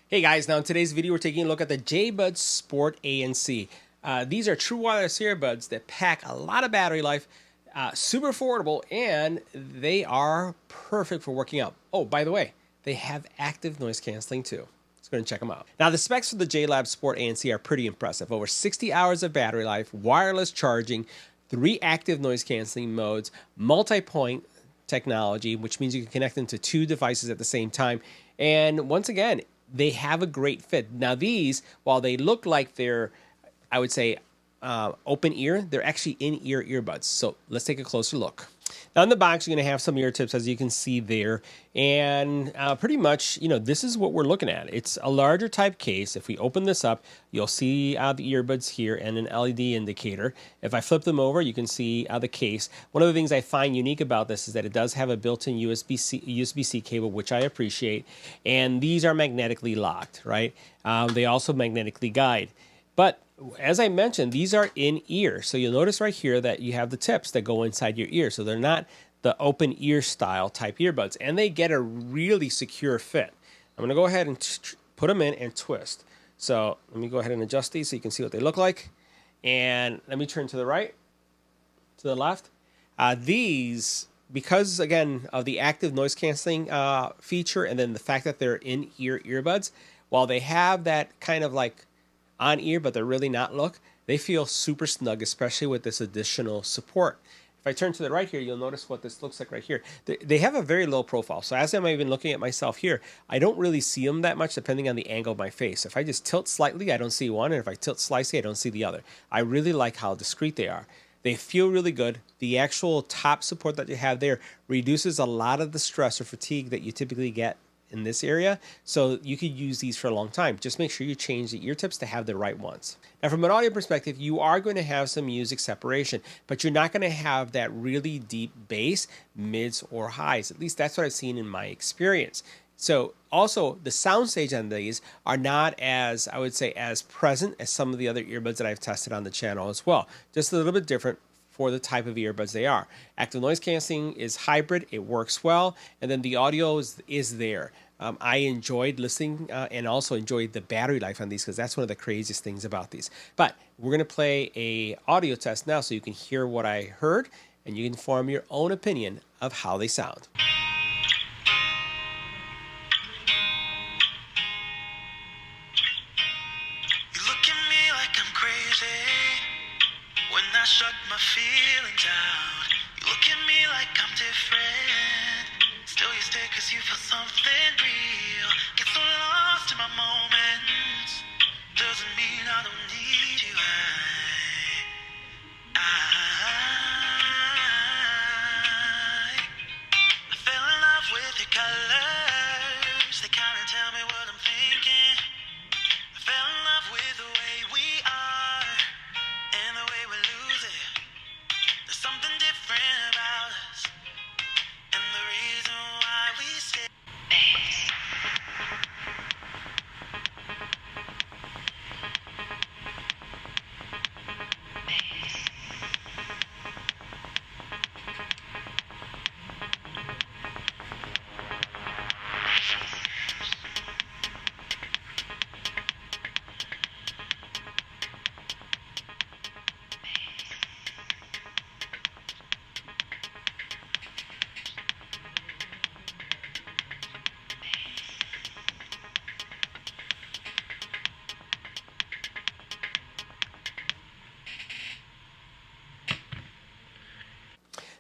Hey guys, now in today's video we're taking a look at the JBuds Sport ANC. These are true wireless earbuds that pack a lot of battery life, super affordable, and they are perfect for working out. Oh, by the way, they have active noise canceling too. Let's go and check them out. Now the specs for the JLab Sport ANC are pretty impressive. Over 60 hours of battery life, wireless charging, 3 active noise canceling modes, multi-point technology, which means you can connect them to 2 devices at the same time. And once again, they have a great fit. Now these, while they look like they're, I would say, open ear, they're actually in-ear earbuds. So let's take a closer look. Now in the box, you're going to have some ear tips, as you can see there. And pretty much, this is what we're looking at. It's a larger type case. If we open this up, you'll see the earbuds here and an LED indicator. If I flip them over, you can see the case. One of the things I find unique about this is that it does have a built-in USB-C cable, which I appreciate. And these are magnetically locked, right? They also magnetically guide. But as I mentioned, these are in ear. So you'll notice right here that you have the tips that go inside your ear. So they're not the open ear style type earbuds, and they get a really secure fit. I'm going to go ahead and put them in and twist. So let me go ahead and adjust these so you can see what they look like. And let me turn to the right, to the left. These, because again of the active noise canceling feature, and then the fact that they're in ear earbuds, while they have that kind of like on ear, but they're really not look, they feel super snug, especially with this additional support. If I turn to the right here, you'll notice what this looks like right here. They have a very low profile. So as I'm even looking at myself here, I don't really see them that much depending on the angle of my face. If I just tilt slightly, I don't see one. And if I tilt slightly, I don't see the other. I really like how discreet they are. They feel really good. The actual top support that you have there reduces a lot of the stress or fatigue that you typically get in this area, so you could use these for a long time. Just make sure you change the ear tips to have the right ones. Now from an audio perspective, you are going to have some music separation, but you're not going to have that really deep bass, mids, or highs. At least that's what I've seen in my experience. So also the soundstage on these are not as, I would say, as present as some of the other earbuds that I've tested on the channel as well. Just a little bit different for the type of earbuds they are. Active noise canceling is hybrid, it works well, and then the audio is there. I enjoyed listening and also enjoyed the battery life on these, because that's one of the craziest things about these. But we're going to play a audio test now so you can hear what I heard and you can form your own opinion of how they sound. You look at me like I'm crazy when I shut my feelings out. You look at me like I'm different. Still you stay cause you feel something real. Get so lost in my moments. Doesn't mean I don't need you. I fell in love with your colors. They kinda tell me what I'm thinking. I fell in love with the way we are and the way we lose it. There's something different about us, and the reason why we stay.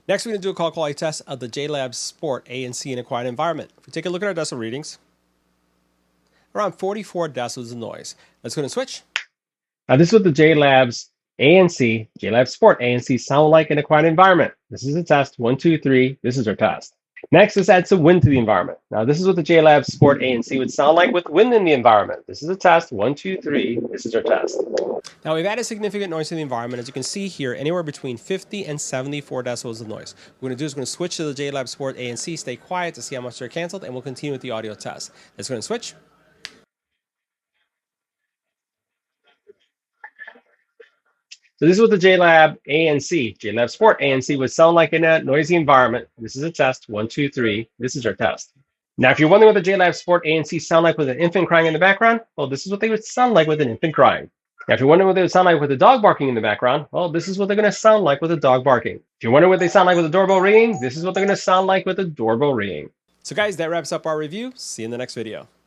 Next, we're going to do a call quality test of the JLab Sport ANC in a quiet environment. If we take a look at our decibel readings, around 44 decibels of noise. Let's go ahead and switch. Now, this is what the JLab's ANC, JLab Sport ANC, sound like in a quiet environment. This is a test. 1, 2, 3. This is our test. Next, let's add some wind to the environment. Now, this is what the JLab Sport ANC would sound like with wind in the environment. This is a test. 1, 2, 3. This is our test. Now, we've added significant noise to the environment. As you can see here, anywhere between 50 and 74 decibels of noise. What we're going to do is we're going to switch to the JLab Sport ANC, stay quiet to see how much they're canceled, and we'll continue with the audio test. Let's go ahead and switch. So this is what the JLab Sport ANC would sound like in a noisy environment. This is a test. 1, 2, 3. This is our test. Now, if you're wondering what the JLab Sport ANC sound like with an infant crying in the background, well, this is what they would sound like with an infant crying. Now, if you're wondering what they would sound like with a dog barking in the background, well, this is what they're going to sound like with a dog barking. If you're wondering what they sound like with a doorbell ringing, this is what they're going to sound like with a doorbell ringing. So guys, that wraps up our review. See you in the next video.